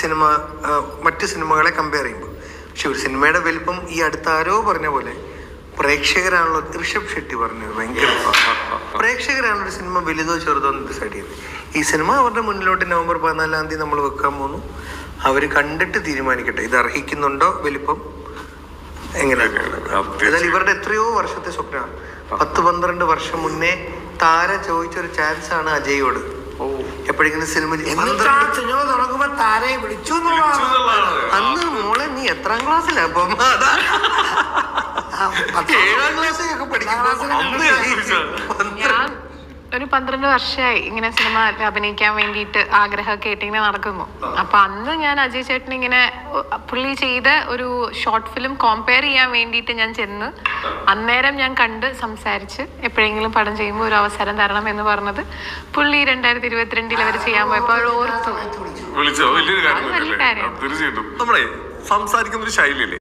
Cinema മറ്റ് സിനിമകളെ compare ചെയ്യുമ്പോൾ. പക്ഷെ ഒരു സിനിമയുടെ വലിപ്പം ഈ അടുത്ത ആരോ പറഞ്ഞ പോലെ പ്രേക്ഷകരാണല്ലോ. ഋഷഭ് ഷെട്ടി പറഞ്ഞത് ഭയങ്കര പ്രേക്ഷകരാണ് ഒരു സിനിമ വലുതോ ചെറുതോ എന്ന് ഡിസൈഡ് ചെയ്യുന്നത്. ഈ സിനിമ അവരുടെ മുന്നിലോട്ട് നവംബർ 14 നമ്മൾ വെക്കാൻ പോകുന്നു. അവർ കണ്ടിട്ട് തീരുമാനിക്കട്ടെ ഇത് അർഹിക്കുന്നുണ്ടോ വലിപ്പം എങ്ങനെയാണ്. എന്നാൽ ഇവരുടെ എത്രയോ വർഷത്തെ സ്വപ്നമാണ്. 10-12 വർഷം മുന്നേ താര ചോദിച്ചൊരു ചാൻസ് ആണ് അജയോട്. എപ്പോഴെങ്കിലും സിനിമ തുടങ്ങുമ്പോ താരയെ വിളിച്ചു. അന്ന് മോളെ നീ എത്രാം ക്ലാസ്സിലാ? അപ്പം 7ാം ക്ലാസ്സിലൊക്കെ പഠിക്കുന്നു. ഒരു 12 വർഷമായി ഇങ്ങനെ സിനിമ അഭിനയിക്കാൻ വേണ്ടിയിട്ട് ആഗ്രഹമൊക്കെ ആയിട്ട് ഇങ്ങനെ നടക്കുന്നു. അപ്പൊ അന്ന് ഞാൻ അജയ് ചേട്ടൻ ഇങ്ങനെ പുള്ളി ചെയ്ത ഒരു ഷോർട്ട് ഫിലിം കമ്പയർ ചെയ്യാൻ വേണ്ടിയിട്ട് ഞാൻ ചെന്ന് അന്നേരം ഞാൻ കണ്ട് സംസാരിച്ച് എപ്പോഴെങ്കിലും പടം ചെയ്യുമ്പോൾ ഒരു അവസരം തരണം എന്ന് പറഞ്ഞത് പുള്ളി 2022 അവർ ചെയ്യാൻ പോയപ്പോൾ ഓർത്തു. വലിയ കാര്യം. നമ്മളെ സംസാരിക്കുന്ന ഒരു ശൈലിയല്ലേ.